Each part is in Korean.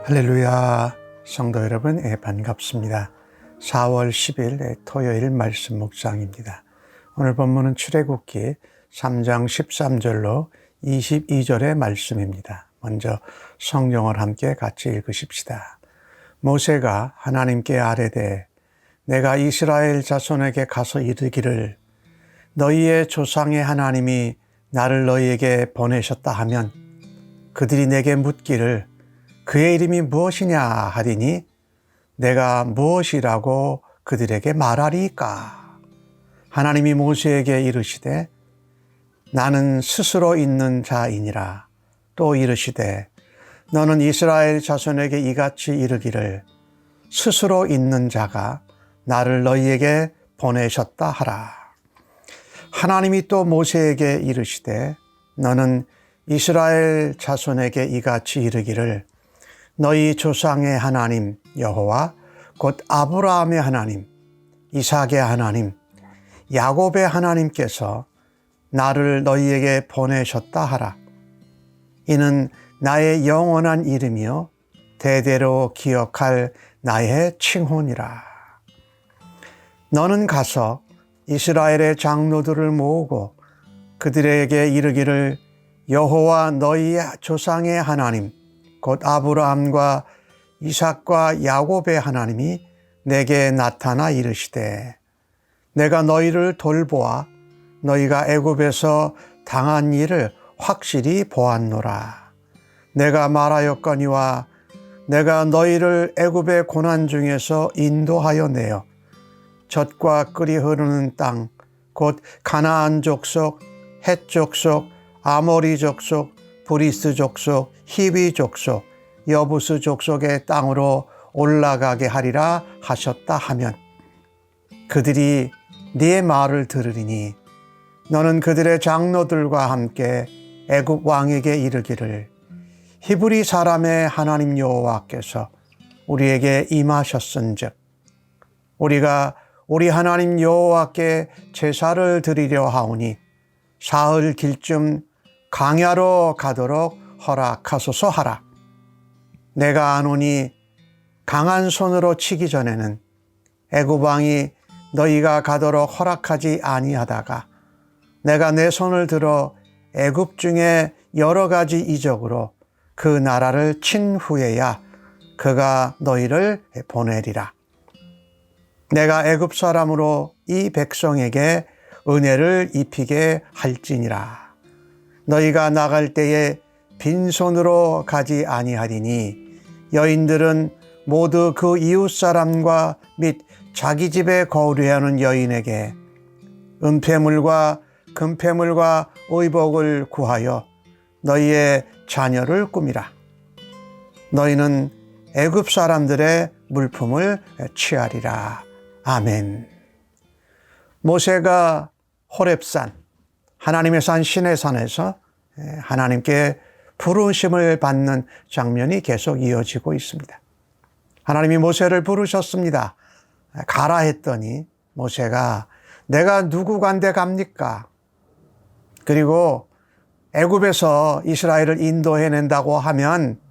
할렐루야, 성도 여러분, 반갑습니다. 4월 10일 토요일 말씀 묵상입니다. 오늘 본문은 출애굽기 3장 13절로 22절의 말씀입니다. 먼저 성경을 함께 같이 읽으십시다. 모세가 하나님께 아뢰되 내가 이스라엘 자손에게 가서 이르기를 너희의 조상의 하나님이 나를 너희에게 보내셨다 하면 그들이 내게 묻기를 그의 이름이 무엇이냐 하리니 내가 무엇이라고 그들에게 말하리까? 하나님이 모세에게 이르시되 나는 스스로 있는 자이니라. 또 이르시되 너는 이스라엘 자손에게 이같이 이르기를 스스로 있는 자가 나를 너희에게 보내셨다 하라. 하나님이 또 모세에게 이르시되 너는 이스라엘 자손에게 이같이 이르기를 너희 조상의 하나님 여호와 곧 아브라함의 하나님, 이삭의 하나님, 야곱의 하나님께서 나를 너희에게 보내셨다 하라. 이는 나의 영원한 이름이요 대대로 기억할 나의 칭호니라. 너는 가서 이스라엘의 장로들을 모으고 그들에게 이르기를 여호와 너희 조상의 하나님 곧 아브라함과 이삭과 야곱의 하나님이 내게 나타나 이르시되 내가 너희를 돌보아 너희가 애굽에서 당한 일을 확실히 보았노라. 내가 말하였거니와 내가 너희를 애굽의 고난 중에서 인도하여 내어 젖과 꿀이 흐르는 땅 곧 가나안 족속, 헷 족속, 아모리 족속, 브리스 족속, 히비 족속, 여부스 족속의 땅으로 올라가게 하리라 하셨다 하면 그들이 네 말을 들으리니 너는 그들의 장로들과 함께 애굽 왕에게 이르기를 히브리 사람의 하나님 여호와께서 우리에게 임하셨은즉 우리가 우리 하나님 여호와께 제사를 드리려 하오니 사흘 길쯤 광야로 가도록 허락하소서 하라. 내가 아노니 강한 손으로 치기 전에는 애굽 왕이 너희가 가도록 허락하지 아니하다가 내가 내 손을 들어 애굽 중에 여러 가지 이적으로 그 나라를 친 후에야 그가 너희를 보내리라. 내가 애굽 사람으로 이 백성에게 은혜를 입히게 할지니라. 너희가 나갈 때에 빈손으로 가지 아니하리니 여인들은 모두 그 이웃 사람과 및 자기 집에 거류하는 여인에게 은폐물과 금폐물과 의복을 구하여 너희의 자녀를 꾸미라. 너희는 애굽 사람들의 물품을 취하리라. 아멘. 모세가 호렙산 하나님의 산 시내 산에서 하나님께 부르심을 받는 장면이 계속 이어지고 있습니다. 하나님이 모세를 부르셨습니다. 가라 했더니 모세가 내가 누구 간데 갑니까? 그리고 애굽에서 이스라엘을 인도해낸다고 하면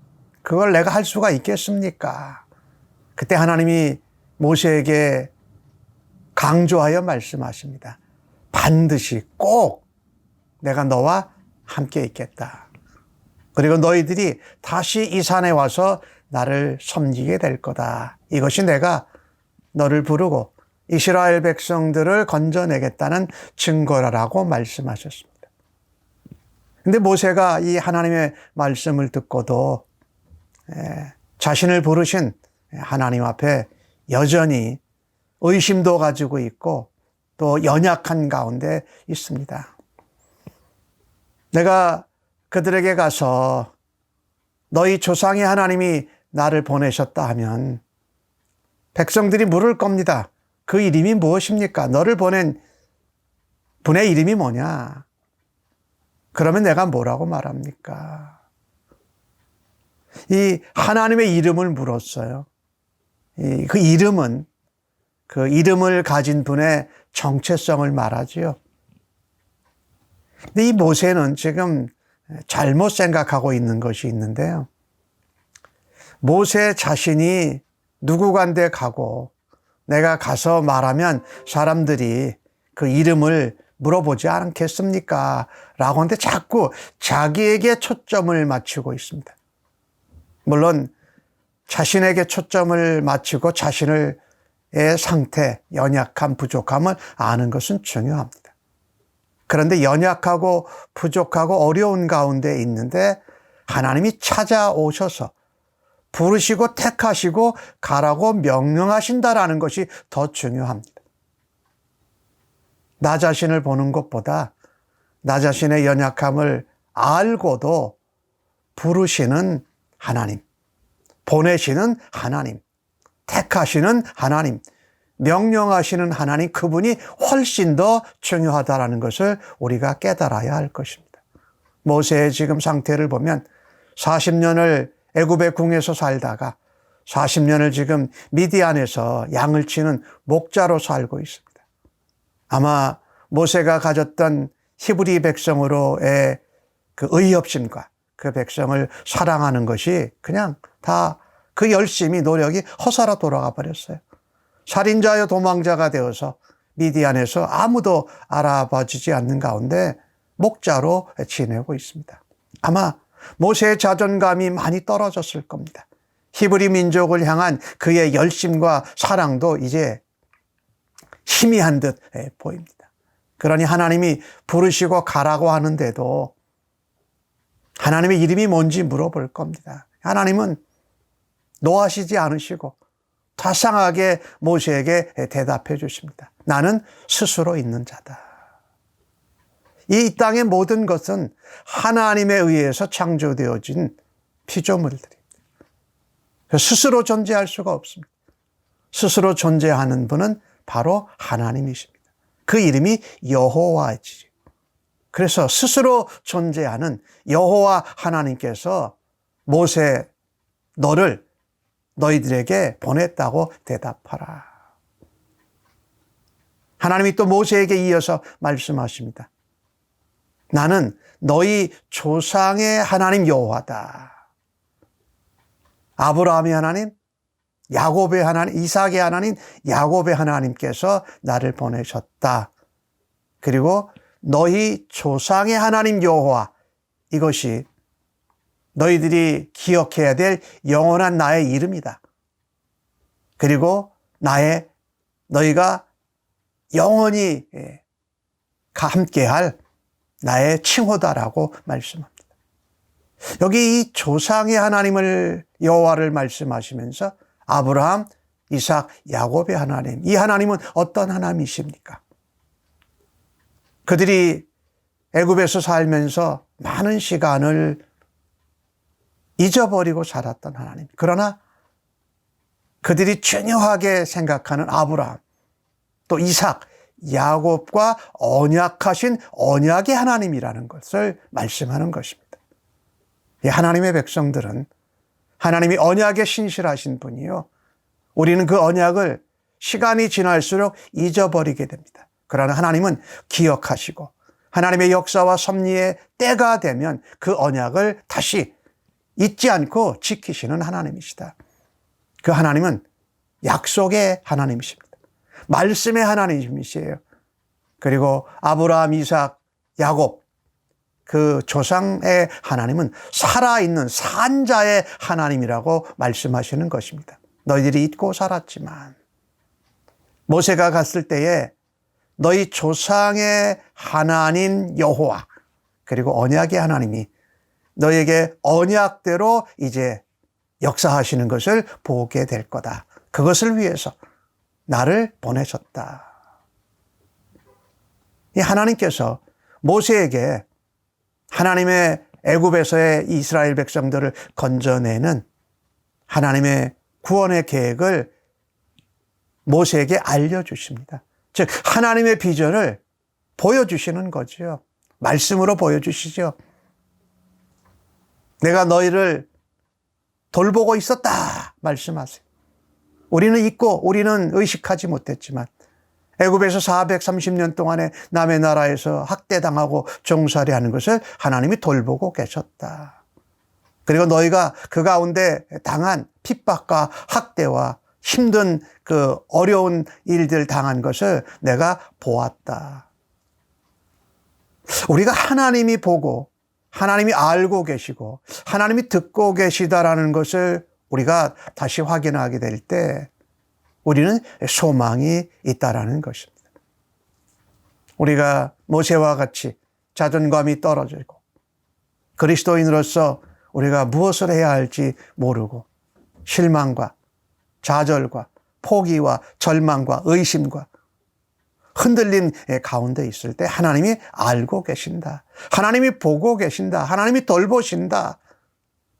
그걸 내가 할 수가 있겠습니까? 그때 하나님이 모세에게 강조하여 말씀하십니다. 반드시 꼭 내가 너와 함께 있겠다. 그리고 너희들이 다시 이 산에 와서 나를 섬기게 될 거다. 이것이 내가 너를 부르고 이스라엘 백성들을 건져내겠다는 증거라고 말씀하셨습니다. 근데 모세가 이 하나님의 말씀을 듣고도 자신을 부르신 하나님 앞에 여전히 의심도 가지고 있고 또 연약한 가운데 있습니다. 내가 그들에게 가서 너희 조상의 하나님이 나를 보내셨다 하면 백성들이 물을 겁니다. 그 이름이 무엇입니까? 너를 보낸 분의 이름이 뭐냐? 그러면 내가 뭐라고 말합니까? 이 하나님의 이름을 물었어요. 그 이름은 그 이름을 가진 분의 정체성을 말하지요. 근데 이 모세는 지금 잘못 생각하고 있는 것이 있는데요. 모세 자신이 누구간데 가고 내가 가서 말하면 사람들이 그 이름을 물어보지 않겠습니까? 라고 하는데 자꾸 자기에게 초점을 맞추고 있습니다. 물론 자신에게 초점을 맞추고 자신의 상태, 연약함, 부족함을 아는 것은 중요합니다. 그런데 연약하고 부족하고 어려운 가운데 있는데 하나님이 찾아오셔서 부르시고 택하시고 가라고 명령하신다라는 것이 더 중요합니다. 나 자신을 보는 것보다 나 자신의 연약함을 알고도 부르시는 하나님, 보내시는 하나님, 택하시는 하나님, 명령하시는 하나님, 그분이 훨씬 더 중요하다는 것을 우리가 깨달아야 할 것입니다. 모세의 지금 상태를 보면 40년을 애굽의 궁에서 살다가 40년을 지금 미디안에서 양을 치는 목자로 살고 있습니다. 아마 모세가 가졌던 히브리 백성으로의 그 의협심과 그 백성을 사랑하는 것이 그냥 다 그 열심히 노력이 허사로 돌아가 버렸어요. 살인자여 도망자가 되어서 미디안에서 아무도 알아봐 주지 않는 가운데 목자로 지내고 있습니다. 아마 모세의 자존감이 많이 떨어졌을 겁니다. 히브리 민족을 향한 그의 열심과 사랑도 이제 희미한 듯 보입니다. 그러니 하나님이 부르시고 가라고 하는데도 하나님의 이름이 뭔지 물어볼 겁니다. 하나님은 노하시지 않으시고 자상하게 모세에게 대답해 주십니다. 나는 스스로 있는 자다. 이 땅의 모든 것은 하나님에 의해서 창조되어진 피조물들입니다. 스스로 존재할 수가 없습니다. 스스로 존재하는 분은 바로 하나님이십니다. 그 이름이 여호와이지. 그래서 스스로 존재하는 여호와 하나님께서 모세 너희들에게 보냈다고 대답하라. 하나님이 또 모세에게 이어서 말씀하십니다. 나는 너희 조상의 하나님 여호와다. 아브라함의 하나님, 야곱의 하나님, 이삭의 하나님, 야곱의 하나님께서 나를 보내셨다. 그리고 너희 조상의 하나님 여호와, 이것이 너희들이 기억해야 될 영원한 나의 이름이다. 그리고 너희가 영원히 함께할 나의 칭호다라고 말씀합니다. 여기 이 조상의 하나님을 여호와를 말씀하시면서 아브라함, 이삭, 야곱의 하나님, 이 하나님은 어떤 하나님이십니까? 그들이 애굽에서 살면서 많은 시간을 잊어버리고 살았던 하나님. 그러나 그들이 중요하게 생각하는 아브라함, 또 이삭, 야곱과 언약하신 언약의 하나님이라는 것을 말씀하는 것입니다. 이 하나님의 백성들은 하나님이 언약에 신실하신 분이요. 우리는 그 언약을 시간이 지날수록 잊어버리게 됩니다. 그러나 하나님은 기억하시고 하나님의 역사와 섭리의 때가 되면 그 언약을 다시 잊지 않고 지키시는 하나님이시다. 그 하나님은 약속의 하나님이십니다. 말씀의 하나님이시에요. 그리고 아브라함, 이삭, 야곱, 그 조상의 하나님은 살아있는 산자의 하나님이라고 말씀하시는 것입니다. 너희들이 잊고 살았지만 모세가 갔을 때에 너희 조상의 하나님 여호와, 그리고 언약의 하나님이 너에게 언약대로 이제 역사하시는 것을 보게 될 거다. 그것을 위해서 나를 보내셨다. 이 하나님께서 모세에게 하나님의 애굽에서의 이스라엘 백성들을 건져내는 하나님의 구원의 계획을 모세에게 알려주십니다. 즉 하나님의 비전을 보여주시는 거죠. 말씀으로 보여주시죠. 내가 너희를 돌보고 있었다 말씀하세요. 우리는 잊고 우리는 의식하지 못했지만 애굽에서 430년 동안에 남의 나라에서 학대당하고 종살이하는 것을 하나님이 돌보고 계셨다. 그리고 너희가 그 가운데 당한 핍박과 학대와 힘든 그 어려운 일들 당한 것을 내가 보았다. 우리가 하나님이 보고 하나님이 알고 계시고 하나님이 듣고 계시다라는 것을 우리가 다시 확인하게 될 때 우리는 소망이 있다라는 것입니다. 우리가 모세와 같이 자존감이 떨어지고 그리스도인으로서 우리가 무엇을 해야 할지 모르고 실망과 좌절과 포기와 절망과 의심과 흔들림 가운데 있을 때 하나님이 알고 계신다. 하나님이 보고 계신다. 하나님이 돌보신다.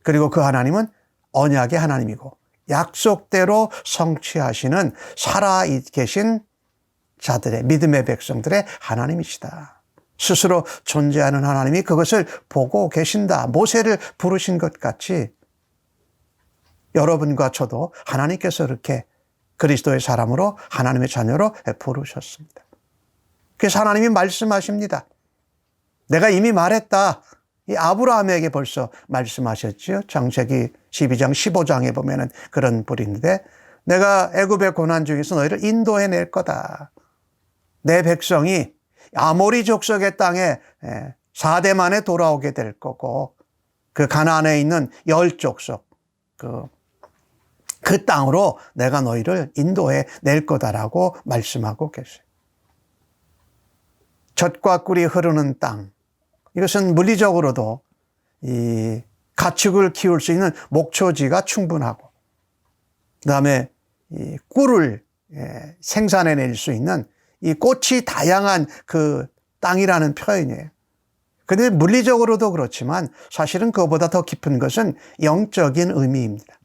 그리고 그 하나님은 언약의 하나님이고 약속대로 성취하시는 살아계신 자들의 믿음의 백성들의 하나님이시다. 스스로 존재하는 하나님이 그것을 보고 계신다. 모세를 부르신 것 같이 여러분과 저도 하나님께서 이렇게 그리스도의 사람으로 하나님의 자녀로 부르셨습니다. 그래서 하나님이 말씀하십니다. 내가 이미 말했다. 이 아브라함에게 벌써 말씀하셨지요. 창세기 12장 15장에 보면은 그런 불인데 내가 애굽의 고난 중에서 너희를 인도해낼 거다. 내 백성이 아모리 족속의 땅에 4대 만에 돌아오게 될 거고 그 가나안에 있는 10족속 그 땅으로 내가 너희를 인도해 낼 거다라고 말씀하고 계세요. 젖과 꿀이 흐르는 땅. 이것은 물리적으로도 이 가축을 키울 수 있는 목초지가 충분하고 그다음에 이 꿀을 생산해낼 수 있는 이 꽃이 다양한 그 땅이라는 표현이에요. 그런데 물리적으로도 그렇지만 사실은 그것보다 더 깊은 것은 영적인 의미입니다.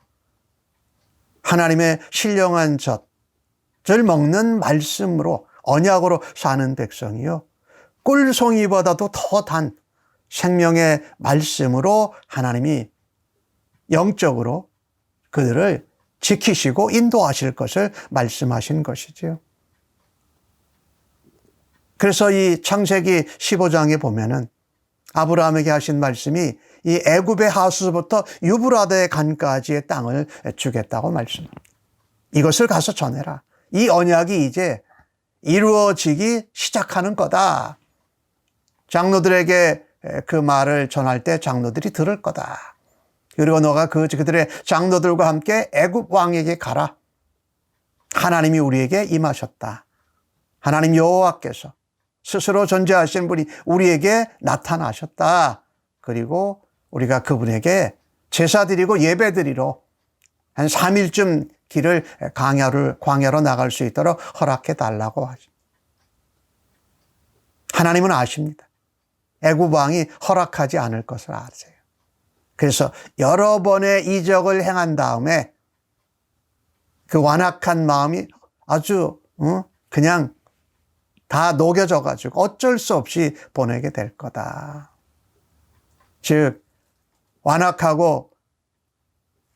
하나님의 신령한 젖을 먹는 말씀으로 언약으로 사는 백성이요. 꿀송이보다도 더 단 생명의 말씀으로 하나님이 영적으로 그들을 지키시고 인도하실 것을 말씀하신 것이지요. 그래서 이 창세기 15장에 보면은 아브라함에게 하신 말씀이 이 애굽의 하수부터 유브라데의 간까지의 땅을 주겠다고 말씀합니다. 이것을 가서 전해라. 이 언약이 이제 이루어지기 시작하는 거다. 장로들에게 그 말을 전할 때 장로들이 들을 거다. 그리고 너가 그들의 장로들과 함께 애굽 왕에게 가라. 하나님이 우리에게 임하셨다. 하나님 여호와께서 스스로 존재하신 분이 우리에게 나타나셨다. 그리고 우리가 그분에게 제사 드리고 예배 드리러 한 3일쯤 길을 광야로 나갈 수 있도록 허락해 달라고 하죠. 하나님은 아십니다. 애굽 왕이 허락하지 않을 것을 아세요. 그래서 여러 번의 이적을 행한 다음에 그 완악한 마음이 아주 그냥 다 녹여져 가지고 어쩔 수 없이 보내게 될 거다. 즉 완악하고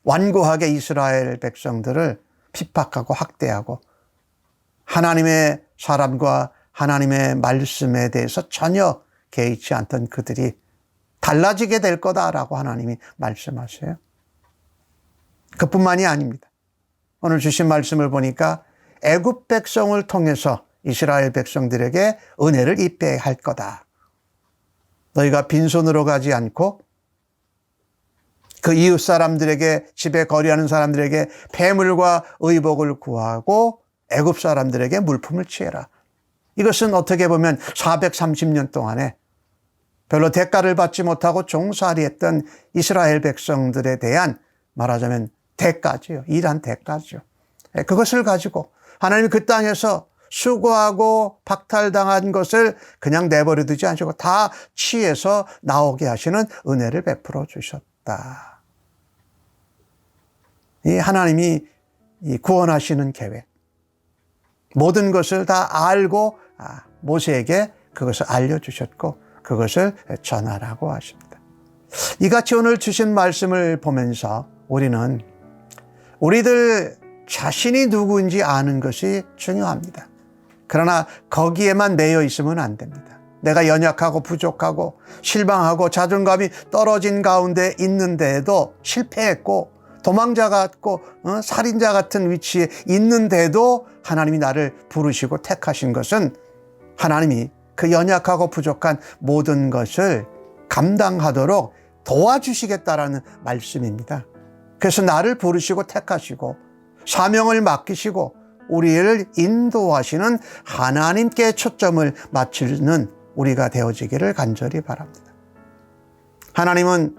완고하게 이스라엘 백성들을 핍박하고 학대하고 하나님의 사람과 하나님의 말씀에 대해서 전혀 개의치 않던 그들이 달라지게 될 거다라고 하나님이 말씀하세요. 그뿐만이 아닙니다. 오늘 주신 말씀을 보니까 애굽 백성을 통해서 이스라엘 백성들에게 은혜를 입게 할 거다. 너희가 빈손으로 가지 않고 그 이웃 사람들에게 집에 거리하는 사람들에게 폐물과 의복을 구하고 애굽 사람들에게 물품을 취해라. 이것은 어떻게 보면 430년 동안에 별로 대가를 받지 못하고 종살이했던 이스라엘 백성들에 대한 말하자면 대가지요. 일한 대가죠. 그것을 가지고 하나님이 그 땅에서 수고하고 박탈당한 것을 그냥 내버려 두지 않으시고 다 취해서 나오게 하시는 은혜를 베풀어 주셨다. 이 하나님이 구원하시는 계획, 모든 것을 다 알고 모세에게 그것을 알려주셨고 그것을 전하라고 하십니다. 이같이 오늘 주신 말씀을 보면서 우리는 우리들 자신이 누구인지 아는 것이 중요합니다. 그러나 거기에만 매여 있으면 안 됩니다. 내가 연약하고 부족하고 실망하고 자존감이 떨어진 가운데 있는데도 실패했고 도망자 같고 살인자 같은 위치에 있는데도 하나님이 나를 부르시고 택하신 것은 하나님이 그 연약하고 부족한 모든 것을 감당하도록 도와주시겠다라는 말씀입니다. 그래서 나를 부르시고 택하시고 사명을 맡기시고 우리를 인도하시는 하나님께 초점을 맞추는 우리가 되어지기를 간절히 바랍니다. 하나님은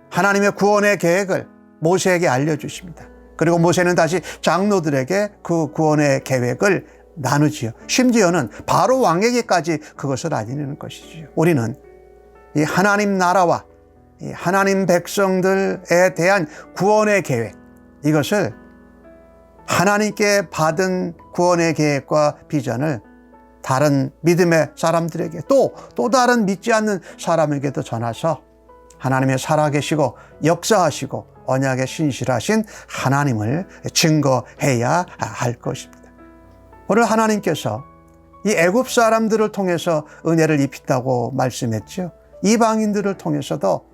하나님의 구원의 계획을 모세에게 알려주십니다. 그리고 모세는 다시 장로들에게 그 구원의 계획을 나누지요. 심지어는 바로 왕에게까지 그것을 알리는 것이지요. 우리는 이 하나님 나라와 이 하나님 백성들에 대한 구원의 계획, 이것을 하나님께 받은 구원의 계획과 비전을 다른 믿음의 사람들에게 또 다른 믿지 않는 사람에게도 전해서 하나님의 살아계시고 역사하시고 언약에 신실하신 하나님을 증거해야 할 것입니다. 오늘 하나님께서 이 애굽 사람들을 통해서 은혜를 입힌다고 말씀했죠. 이방인들을 통해서도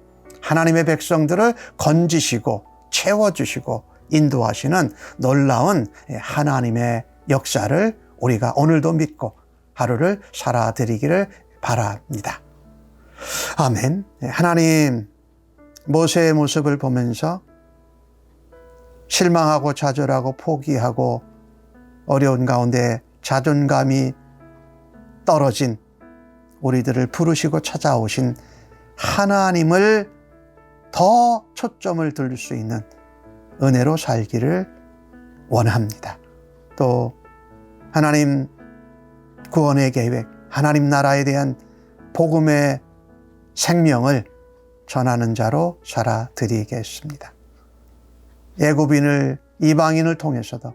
하나님의 백성들을 건지시고 채워주시고 인도하시는 놀라운 하나님의 역사를 우리가 오늘도 믿고 하루를 살아드리기를 바랍니다. 아멘. 하나님, 모세의 모습을 보면서 실망하고 좌절하고 포기하고 어려운 가운데 자존감이 떨어진 우리들을 부르시고 찾아오신 하나님을 더 초점을 둘 수 있는 은혜로 살기를 원합니다. 또 하나님 구원의 계획, 하나님 나라에 대한 복음의 생명을 전하는 자로 살아드리겠습니다. 애굽인을, 이방인을 통해서도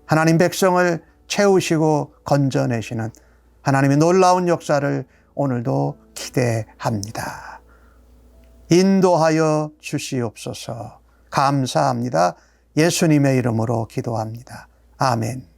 하나님 백성을 채우시고 건져내시는 하나님의 놀라운 역사를 오늘도 기대합니다. 인도하여 주시옵소서. 감사합니다. 예수님의 이름으로 기도합니다. 아멘.